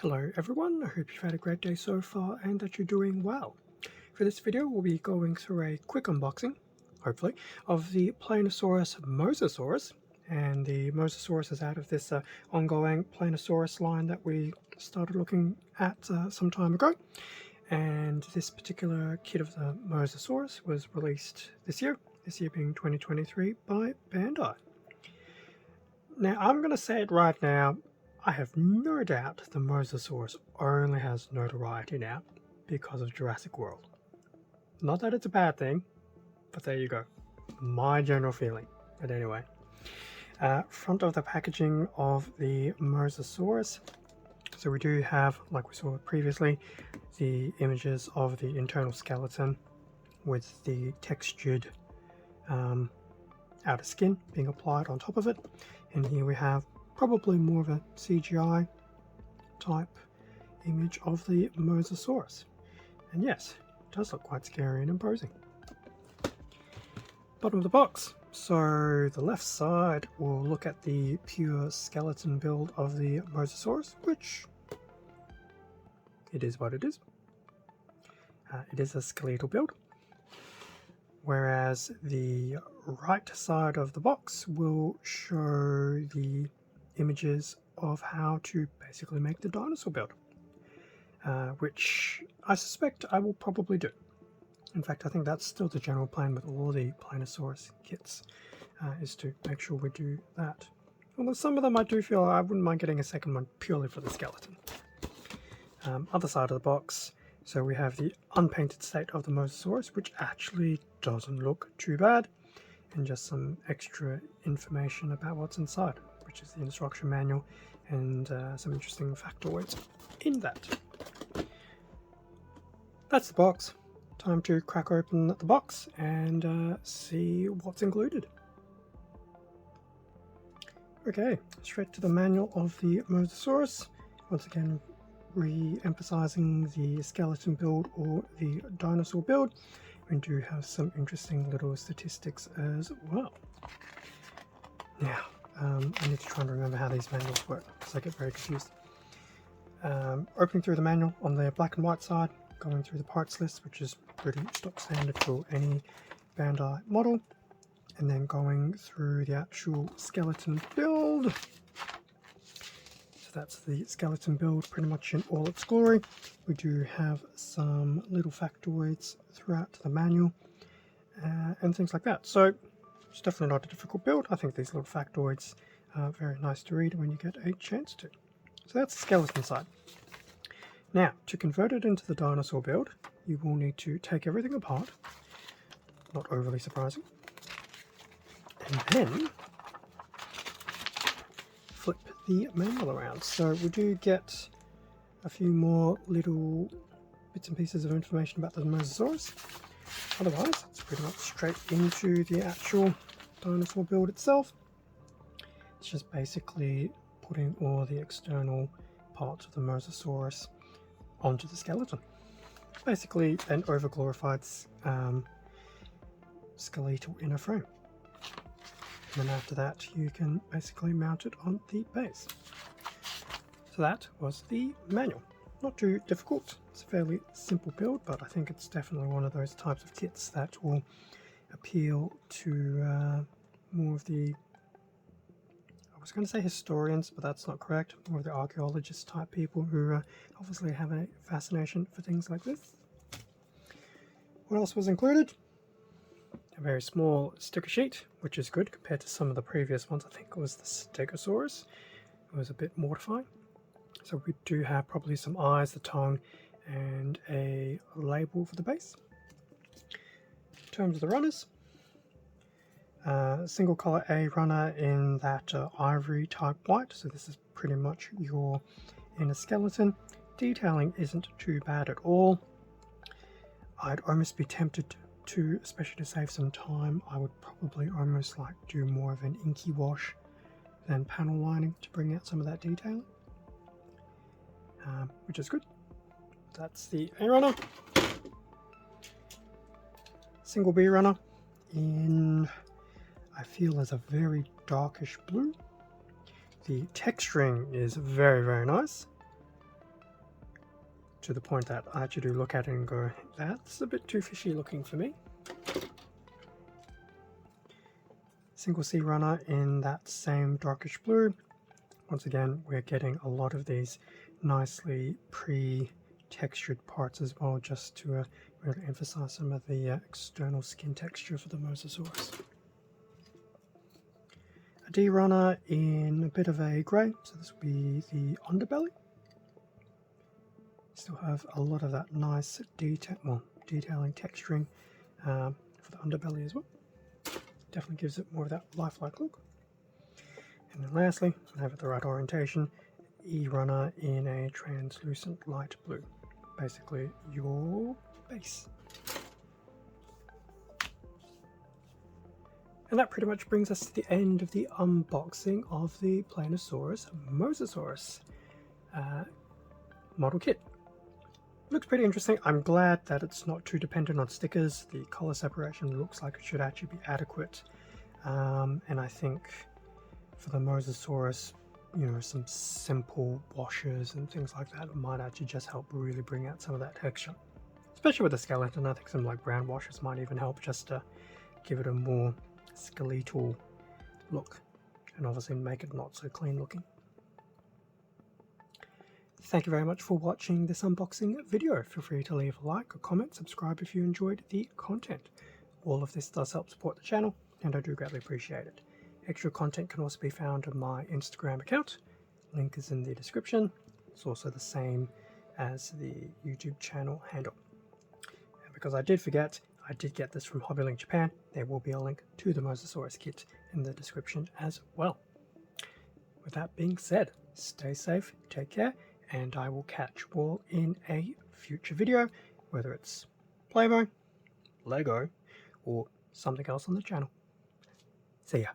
Hello everyone, I hope you've had a great day so far and that you're doing well. For this video we'll be going through a quick unboxing, hopefully, of the Plannosaurus Mosasaurus. And the Mosasaurus is out of this ongoing Plannosaurus line that we started looking at some time ago. And this particular kit of the Mosasaurus was released this year being 2023 by Bandai. Now I'm going to say it right now, I have no doubt the Mosasaurus only has notoriety now because of Jurassic World. Not that it's a bad thing, but there you go. My general feeling. But anyway, front of the packaging of the Mosasaurus. So we do have, like we saw previously, the images of the internal skeleton with the textured outer skin being applied on top of it. And here we have probably more of a CGI type image of the Mosasaurus. And yes, it does look quite scary and imposing. Bottom of the box. So the left side will look at the pure skeleton build of the Mosasaurus, which it is what it is. It is a skeletal build. Whereas the right side of the box will show the images of how to basically make the dinosaur build, which I suspect I will probably do. In fact, I think that's still the general plan with all the Plannosaurus kits, is to make sure we do that. Although some of them I do feel I wouldn't mind getting a second one purely for the skeleton. Other side of the box, so we have the unpainted state of the Mosasaurus, which actually doesn't look too bad, and just some extra information about what's inside, which is the instruction manual and some interesting factoids in that. That's the box. Time to crack open the box and see what's included. Okay, straight to the manual of the Mosasaurus. Once again, re-emphasizing the skeleton build or the dinosaur build. We do have some interesting little statistics as well. Now, I need to try and remember how these manuals work because I get very confused. Opening through the manual on the black and white side, going through the parts list, which is pretty stock standard for any Bandai model, and then going through the actual skeleton build. So that's the skeleton build pretty much in all its glory. We do have some little factoids throughout the manual and things like that. So it's definitely not a difficult build. I think these little factoids are very nice to read when you get a chance to. So that's the skeleton side. Now, to convert it into the dinosaur build, you will need to take everything apart. Not overly surprising. And then flip the manual around. So we do get a few more little bits and pieces of information about the Mosasaurus. Otherwise, it's pretty much straight into the actual dinosaur build itself. It's just basically putting all the external parts of the Mosasaurus onto the skeleton. Basically an over-glorified skeletal inner frame. And then after that you can basically mount it on the base. So that was the manual. Not too difficult, it's a fairly simple build, but I think it's definitely one of those types of kits that will appeal to more of the, I was going to say historians, but that's not correct, more of the archaeologist type people who obviously have a fascination for things like this. What else was included? A very small sticker sheet, which is good compared to some of the previous ones. I think it was the Stegosaurus. It was a bit mortifying. So we do have probably some eyes, the tongue, and a label for the base. In terms of the runners, single color A runner in that ivory type white. So this is pretty much your inner skeleton. Detailing isn't too bad at all. I'd almost be tempted to, especially to save some time, I would probably almost like do more of an inky wash than panel lining to bring out some of that detailing, which is good. That's the A runner. Single B runner in, I feel, as a very darkish blue. The texturing is very, very nice. to the point that I actually do look at it and go, that's a bit too fishy looking for me. Single sea runner in that same darkish blue. Once again, we're getting a lot of these nicely pre-textured parts as well, just to really emphasize some of the external skin texture for the Mosasaurus. A D runner in a bit of a grey, so this will be the underbelly. Still have a lot of that nice detailing, texturing for the underbelly as well. Definitely gives it more of that lifelike look. And then lastly, I have it the right orientation, E runner in a translucent light blue. Basically your base. And that pretty much brings us to the end of the unboxing of the Plannosaurus Mosasaurus model kit. Looks pretty interesting. I'm glad that it's not too dependent on stickers. The color separation looks like it should actually be adequate. And I think for the Mosasaurus, you know, some simple washes and things like that might actually just help really bring out some of that texture. Especially with the skeleton, I think some like brown washes might even help just to give it a more skeletal look and obviously make it not so clean looking. Thank you very much for watching this unboxing video. Feel free to leave a like or comment, subscribe if you enjoyed the content. All of this does help support the channel and I do greatly appreciate it. Extra content can also be found on my Instagram account. Link is in the description. It's also the same as the YouTube channel handle. And because I did forget, I did get this from Hobbylink Japan. There will be a link to the Mosasaurus kit in the description as well. With that being said, stay safe, take care, and I will catch you all in a future video, whether it's Plamo, Lego, or something else on the channel. See ya.